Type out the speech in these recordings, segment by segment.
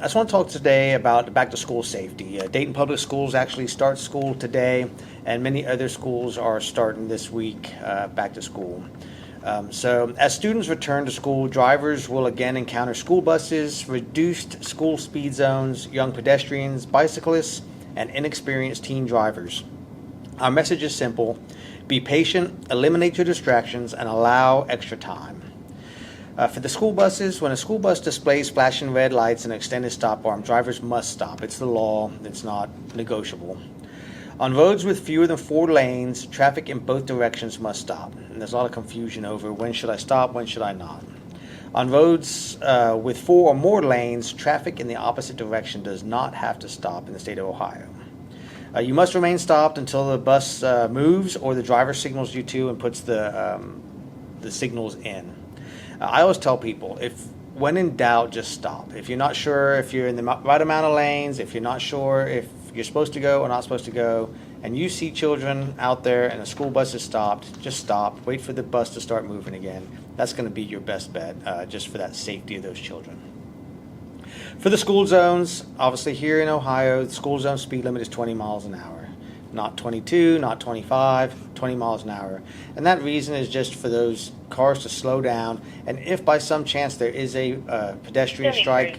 just want to talk today about back to school safety. Dayton Public Schools actually start school today, and many other schools are starting this week back to school. So as students return to school, drivers will again encounter school buses, reduced school speed zones, young pedestrians, bicyclists, and inexperienced teen drivers. Our message is simple: be patient, eliminate your distractions, and allow extra time. For the school buses, when a school bus displays flashing red lights and extended stop arm, drivers must stop. It's the law. It's not negotiable. On roads with fewer than 4 lanes, traffic in both directions must stop. And there's a lot of confusion over when should I stop, when should I not. On roads with 4 or more lanes, traffic in the opposite direction does not have to stop in the state of Ohio. You must remain stopped until the bus moves or the driver signals you to and puts the signals in. I always tell people, when in doubt, just stop. If you're not sure if you're in the right amount of lanes, if you're not sure if you're supposed to go or not supposed to go, and you see children out there and the school bus is stopped, just stop. Wait for the bus to start moving again. That's going to be your best bet, just for that safety of those children. For the school zones, obviously here in Ohio, the school zone speed limit is 20 miles an hour. Not 22, not 25, 20 miles an hour. And that reason is just for those cars to slow down. And if by some chance there is a pedestrian strike,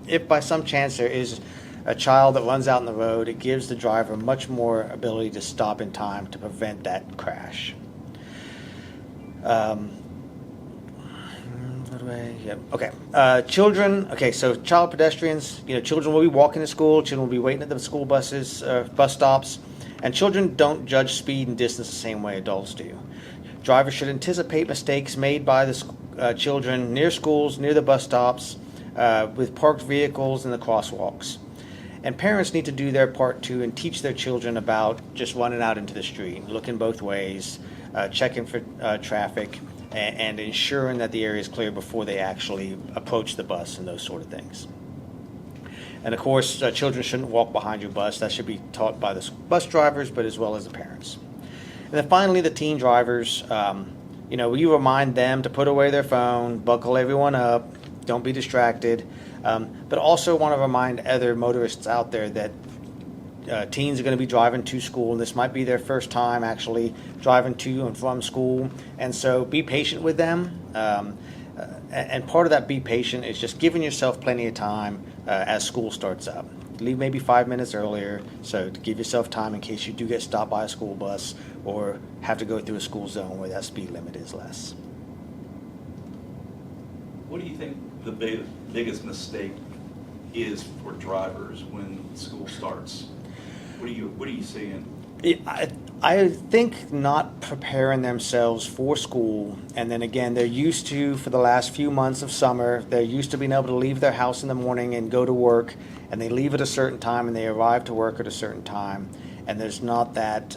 if by some chance there is a child that runs out in the road, it gives the driver much more ability to stop in time to prevent that crash. Children. Okay, so child pedestrians. Children will be walking to school. Children will be waiting at the school buses, bus stops, and children don't judge speed and distance the same way adults do. Drivers should anticipate mistakes made by the children near schools, near the bus stops, with parked vehicles and the crosswalks. And parents need to do their part too and teach their children about just running out into the street, looking both ways, checking for traffic, and ensuring that the area is clear before they actually approach the bus and those sort of things. And of course, children shouldn't walk behind your bus. That should be taught by the bus drivers, but as well as the parents. And then finally, the teen drivers, we remind them to put away their phone, buckle everyone up, don't be distracted, but also want to remind other motorists out there that teens are going to be driving to school, and this might be their first time actually driving to and from school, and so be patient with them. And part of that be patient is just giving yourself plenty of time as school starts up. Leave maybe 5 minutes earlier, so to give yourself time in case you do get stopped by a school bus or have to go through a school zone where that speed limit is less. What do you think the biggest mistake is for drivers when school starts? What are you seeing? I think not preparing themselves for school, and then again, they're used to, for the last few months of summer, they're used to being able to leave their house in the morning and go to work, and they leave at a certain time and they arrive to work at a certain time, and there's not that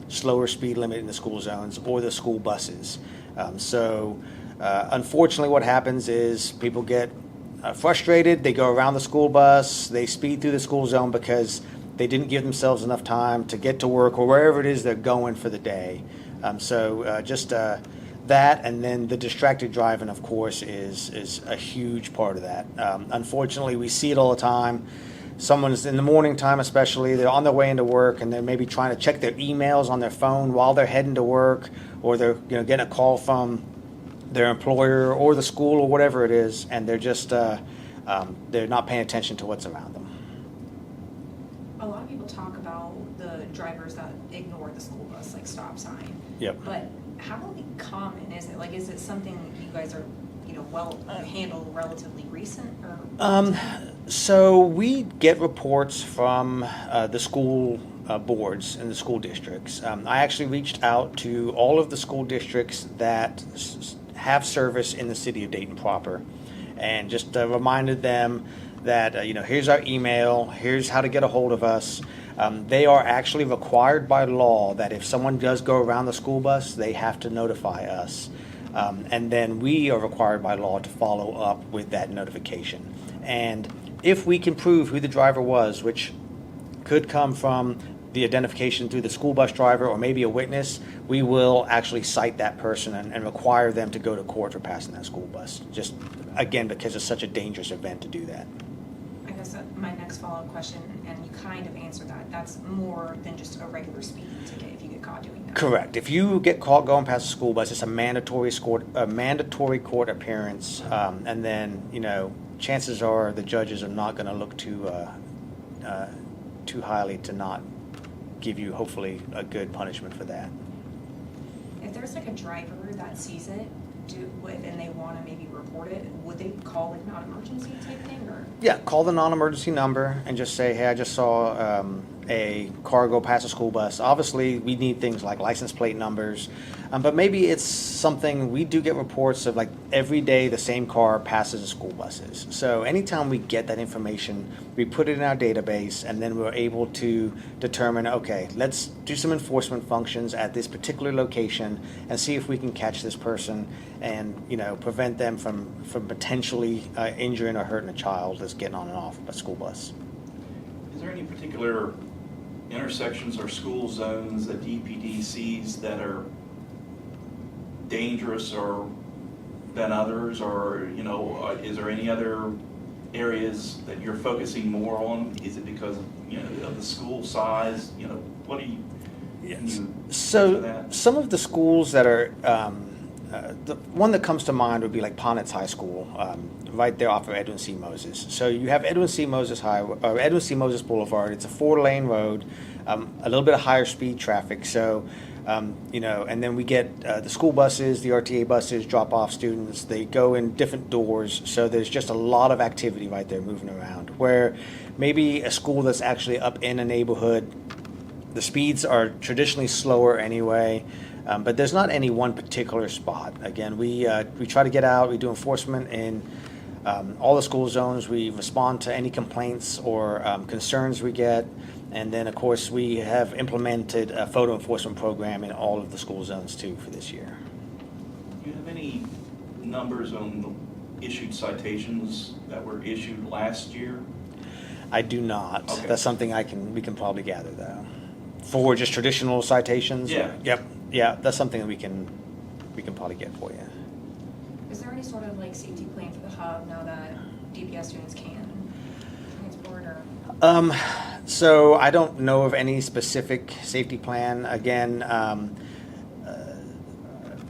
slower speed limit in the school zones or the school buses. Unfortunately, what happens is people get frustrated, they go around the school bus, they speed through the school zone because they didn't give themselves enough time to get to work or wherever it is they're going for the day. That, and then the distracted driving, of course, is a huge part of that. Unfortunately, we see it all the time. Someone's in the morning time especially, they're on their way into work and they're maybe trying to check their emails on their phone while they're heading to work, or they're getting a call from their employer or the school or whatever it is, and they're just they're not paying attention to what's around them. A lot of people talk about the drivers that ignore the school bus, like stop sign. Yep. But how common is it? Like, is it something you guys are, handle relatively recent? Or So we get reports from the school boards and the school districts. I actually reached out to all of the school districts that have service in the city of Dayton proper, and just reminded them that here's our email, here's how to get a hold of us. They are actually required by law that if someone does go around the school bus, they have to notify us. And then we are required by law to follow up with that notification. And if we can prove who the driver was, which could come from the identification through the school bus driver or maybe a witness, we will actually cite that person and require them to go to court for passing that school bus. Just, again, because it's such a dangerous event to do that. I guess my next follow-up question, and you kind of answered that, that's more than just a regular speeding ticket if you get caught doing that. Correct. If you get caught going past a school bus, it's a mandatory court appearance, and then, you know, chances are the judges are not going to look too highly to not give you, hopefully, a good punishment for that. If there's like a driver that sees it, and they want to maybe report it, would they call like non-emergency type thing, or? Yeah, call the non-emergency number and just say, hey, I just saw a car go past a school bus. Obviously, we need things like license plate numbers, but maybe it's something, we do get reports of like every day the same car passes the school buses. So anytime we get that information, we put it in our database, and then we're able to determine, okay, let's do some enforcement functions at this particular location and see if we can catch this person and, you know, prevent them from potentially injuring or hurting a child that's getting on and off a school bus. Is there any particular intersections or school zones that DPD sees that are dangerous or than others, or, you know, is there any other areas that you're focusing more on? Is it because of, you know, of the school size? You know, what do you? Yes. You So answer that? some of the schools that are, the one that comes to mind would be like Ponitz High School, right there off of Edwin C. Moses. So you have Edwin C. Moses Boulevard. It's a 4-lane road, a little bit of higher speed traffic. So, you know, and then we get the school buses, the RTA buses drop off students. They go in different doors. So there's just a lot of activity right there moving around. Where maybe a school that's actually up in a neighborhood, the speeds are traditionally slower anyway. But there's not any one particular spot. Again, we try to get out. We do enforcement in all the school zones. We respond to any complaints or concerns we get. And then, of course, we have implemented a photo enforcement program in all of the school zones, too, for this year. Do you have any numbers on the issued citations that were issued last year? I do not. Okay. That's something we can probably gather, though. For just traditional citations? Yeah. Yep. Yeah, that's something that we can probably get for you. Is there any sort of like safety plan for the hub now that DPS students can transport, or? So I don't know of any specific safety plan. Again,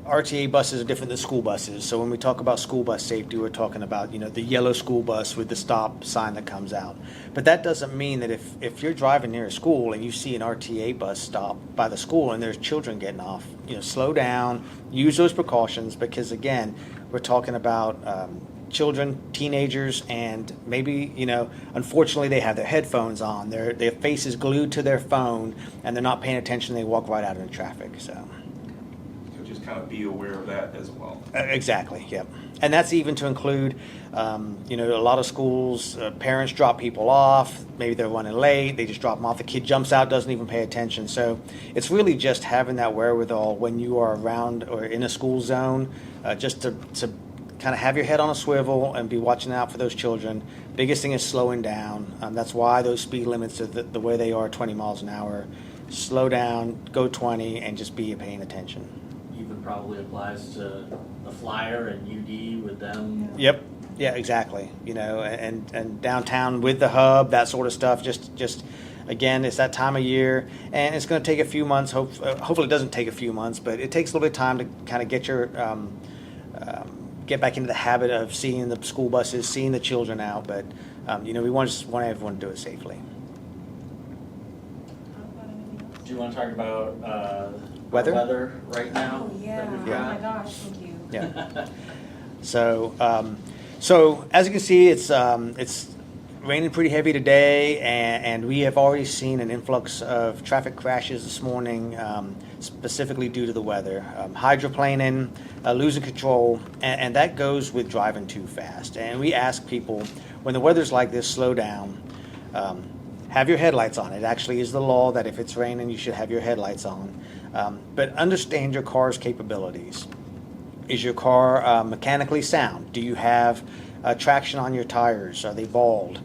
RTA buses are different than school buses. So when we talk about school bus safety, we're talking about, you know, the yellow school bus with the stop sign that comes out. But that doesn't mean that if you're driving near a school and you see an RTA bus stop by the school and there's children getting off, you know, slow down, use those precautions, because again, we're talking about children, teenagers, and maybe, you know, unfortunately they have their headphones on, their face is glued to their phone, and they're not paying attention, they walk right out into traffic, so. So just kind of be aware of that as well. Exactly, yep. And that's even to include, you know, a lot of schools, parents drop people off, maybe they're running late, they just drop them off, the kid jumps out, doesn't even pay attention. So it's really just having that wherewithal when you are around or in a school zone, just to kind of have your head on a swivel and be watching out for those children. Biggest thing is slowing down. That's why those speed limits are the way they are, 20 miles an hour. Slow down, go 20, and just be paying attention. Even probably applies to the flyer and UD with them. Yep. Yeah, exactly. You know, and downtown with the hub, that sort of stuff. Just again, it's that time of year, and it's going to take a few months. Hopefully, it doesn't take a few months, but it takes a little bit of time to kind of get your get back into the habit of seeing the school buses, seeing the children out. But you know, we want everyone to do it safely. Do you want to talk about Weather right now? Oh, yeah. that we've Oh got? my gosh, thank you. Yeah. So as you can see, it's raining pretty heavy today, and we have already seen an influx of traffic crashes this morning, specifically due to the weather. Hydroplaning, losing control, and that goes with driving too fast. And we ask people, when the weather's like this, slow down. Have your headlights on. It actually is the law that if it's raining, you should have your headlights on. But understand your car's capabilities. Is your car mechanically sound? Do you have traction on your tires? Are they bald?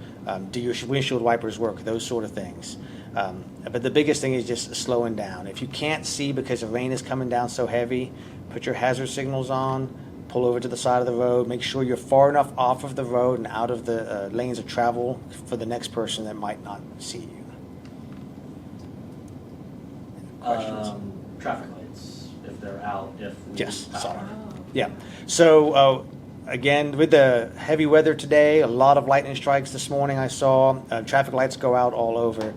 Do your windshield wipers work? Those sort of things. But the biggest thing is just slowing down. If you can't see because the rain is coming down so heavy, put your hazard signals on, pull over to the side of the road. Make sure you're far enough off of the road and out of the lanes of travel for the next person that might not see you. Questions? Traffic lights, if they're out, if we Yes, lose sorry. power. Yeah. So again, with the heavy weather today, a lot of lightning strikes this morning I saw. Traffic lights go out all over.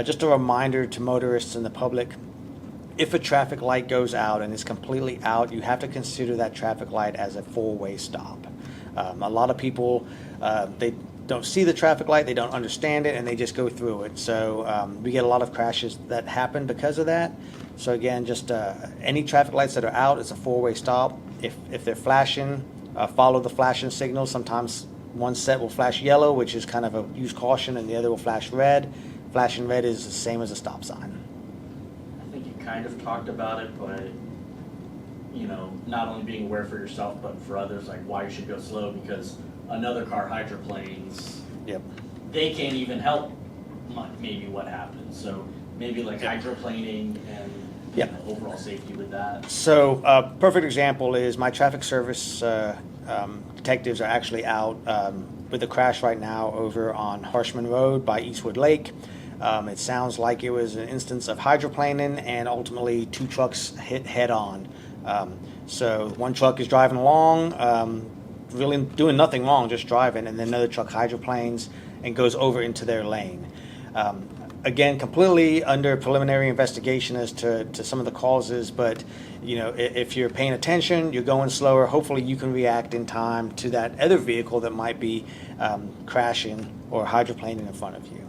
Just a reminder to motorists and the public, if a traffic light goes out and is completely out, you have to consider that traffic light as a four-way stop. A lot of people, they don't see the traffic light, they don't understand it, and they just go through it. So we get a lot of crashes that happen because of that. So again, just any traffic lights that are out, it's a four-way stop. If they're flashing, follow the flashing signals. Sometimes one set will flash yellow, which is kind of a use caution, and the other will flash red. Flashing red is the same as a stop sign. I think you kind of talked about it, but, you know, not only being aware for yourself, but for others, like why you should go slow, because another car hydroplanes, Yep. they can't even help maybe what happens. So maybe like hydroplaning and you Yep. know, overall safety with that. So a perfect example is my traffic service detectives are actually out with a crash right now over on Harshman Road by Eastwood Lake. It sounds like it was an instance of hydroplaning, and ultimately two trucks hit head on. So one truck is driving along, really doing nothing wrong, just driving, and then another truck hydroplanes and goes over into their lane. Again, completely under preliminary investigation as to some of the causes, but you know, if you're paying attention, you're going slower, hopefully you can react in time to that other vehicle that might be crashing or hydroplaning in front of you.